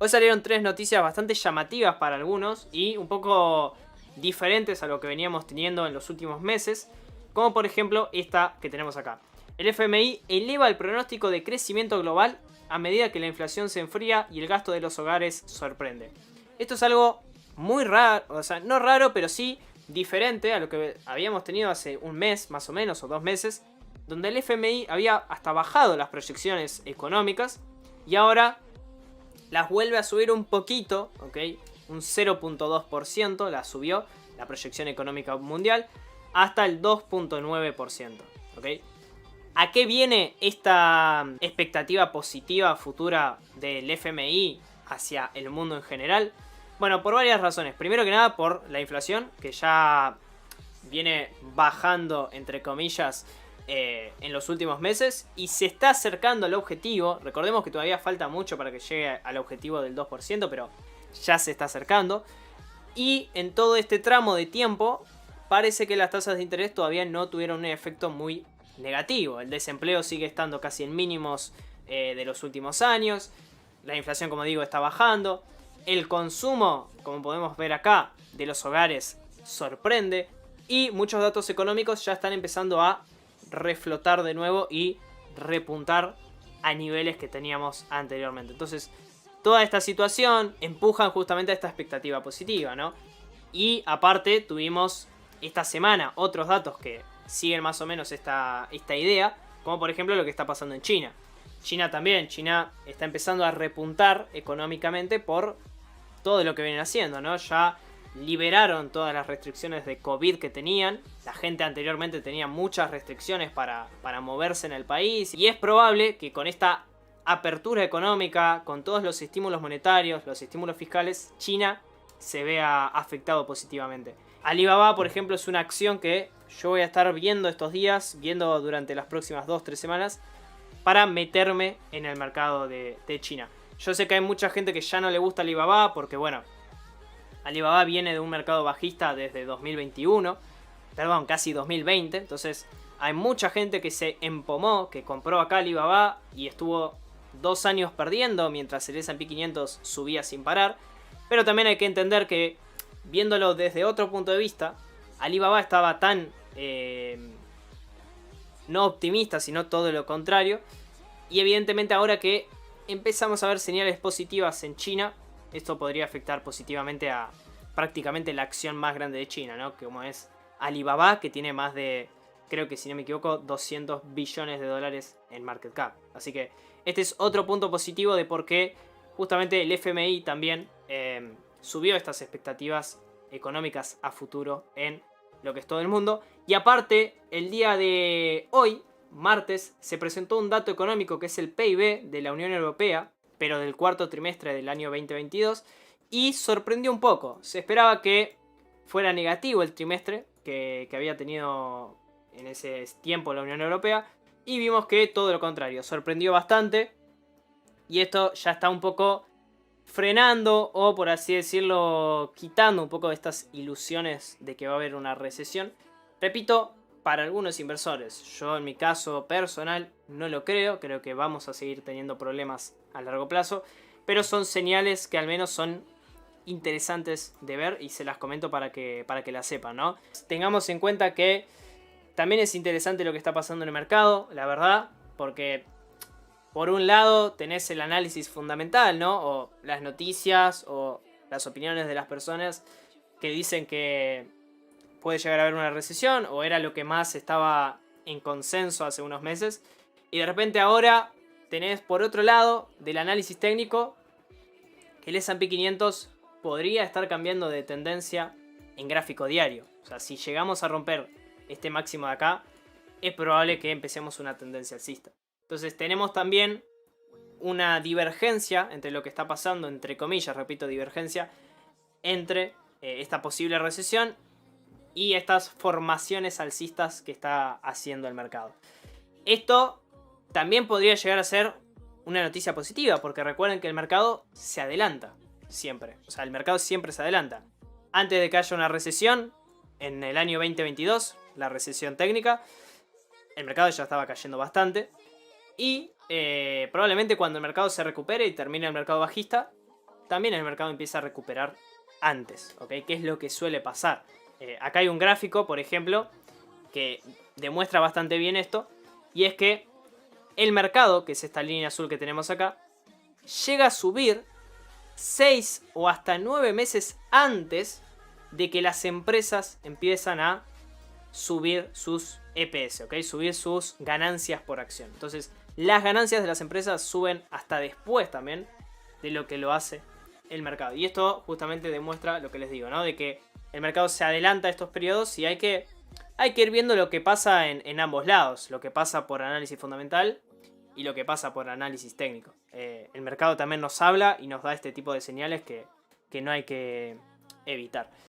Hoy salieron tres noticias bastante llamativas para algunos y un poco diferentes a lo que veníamos teniendo en los últimos meses, como por ejemplo esta que tenemos acá. El FMI eleva el pronóstico de crecimiento global a medida que la inflación se enfría y el gasto de los hogares sorprende. Esto es algo muy raro, o sea, no raro, pero sí diferente a lo que habíamos tenido hace un mes más o menos, o 2 meses, donde el FMI había hasta bajado las proyecciones económicas y ahora las vuelve a subir un poquito, ¿ok? Un 0.2% la subió la proyección económica mundial hasta el 2.9%, ¿ok? ¿A qué viene esta expectativa positiva futura del FMI hacia el mundo en general? Bueno, por varias razones. Primero que nada por la inflación, que ya viene bajando, entre comillas, en los últimos meses y se está acercando al objetivo. Recordemos que todavía falta mucho para que llegue al objetivo del 2%, pero ya se está acercando. Y en todo este tramo de tiempo parece que las tasas de interés todavía no tuvieron un efecto muy negativo. El desempleo sigue estando casi en mínimos de los últimos años. La inflación, como digo, está bajando. El consumo, como podemos ver acá, de los hogares sorprende. Y muchos datos económicos ya están empezando a reflotar de nuevo y repuntar a niveles que teníamos anteriormente. Entonces, toda esta situación empuja justamente a esta expectativa positiva, ¿no? Y aparte tuvimos esta semana otros datos que siguen más o menos esta idea, como por ejemplo lo que está pasando en China. China también, China está empezando a repuntar económicamente por todo lo que vienen haciendo, ¿no? Ya liberaron todas las restricciones de COVID que tenían. La gente anteriormente tenía muchas restricciones para moverse en el país. Y es probable que con esta apertura económica, con todos los estímulos monetarios, los estímulos fiscales, China se vea afectado positivamente. Alibaba, por ejemplo, es una acción que yo voy a estar viendo estos días, viendo durante las próximas 2-3 semanas, para meterme en el mercado de China. Yo sé que hay mucha gente que ya no le gusta Alibaba porque, bueno, Alibaba viene de un mercado bajista desde 2021, perdón, casi 2020, entonces hay mucha gente que se empomó, que compró acá Alibaba y estuvo 2 años perdiendo mientras el S&P 500 subía sin parar. Pero también hay que entender que, viéndolo desde otro punto de vista, Alibaba estaba tan no optimista, sino todo lo contrario. Y evidentemente ahora que empezamos a ver señales positivas en China, esto podría afectar positivamente a prácticamente la acción más grande de China, ¿no? Como es Alibaba, que tiene más de, creo que si no me equivoco, 200 billones de dólares en market cap. Así que este es otro punto positivo de por qué justamente el FMI también subió estas expectativas económicas a futuro en lo que es todo el mundo. Y aparte, el día de hoy, martes, se presentó un dato económico que es el PIB de la Unión Europea, pero del cuarto trimestre del año 2022, y sorprendió un poco. Se esperaba que fuera negativo el trimestre que había tenido en ese tiempo la Unión Europea, y vimos que todo lo contrario, sorprendió bastante, y esto ya está un poco frenando, o por así decirlo, quitando un poco de estas ilusiones de que va a haber una recesión. Repito, para algunos inversores, yo en mi caso personal no lo creo que vamos a seguir teniendo problemas a largo plazo, pero son señales que al menos son interesantes de ver y se las comento para que las sepan, ¿no? Tengamos en cuenta que también es interesante lo que está pasando en el mercado, la verdad, porque por un lado tenés el análisis fundamental, ¿no? O las noticias o las opiniones de las personas que dicen que puede llegar a haber una recesión, o era lo que más estaba en consenso hace unos meses. Y de repente ahora tenés por otro lado del análisis técnico que el S&P 500 podría estar cambiando de tendencia en gráfico diario. O sea, si llegamos a romper este máximo de acá, es probable que empecemos una tendencia alcista. Entonces tenemos también una divergencia entre lo que está pasando, entre comillas, repito, divergencia, entre esta posible recesión y estas formaciones alcistas que está haciendo el mercado. Esto también podría llegar a ser una noticia positiva, porque recuerden que el mercado se adelanta siempre. O sea, el mercado siempre se adelanta. Antes de que haya una recesión, en el año 2022, la recesión técnica, el mercado ya estaba cayendo bastante. Y probablemente cuando el mercado se recupere y termine el mercado bajista, también el mercado empieza a recuperar antes, ¿ok? ¿Qué es lo que suele pasar? Acá hay un gráfico, por ejemplo, que demuestra bastante bien esto, y es que el mercado, que es esta línea azul que tenemos acá, llega a subir 6 o hasta 9 meses antes de que las empresas empiezan a subir sus EPS, ¿ok? Subir sus ganancias por acción. Entonces, las ganancias de las empresas suben hasta después también de lo que lo hace el mercado. Y esto justamente demuestra lo que les digo, ¿no? De que el mercado se adelanta a estos periodos y hay que ir viendo lo que pasa en ambos lados. Lo que pasa por análisis fundamental y lo que pasa por análisis técnico. El mercado también nos habla y nos da este tipo de señales que no hay que evitar.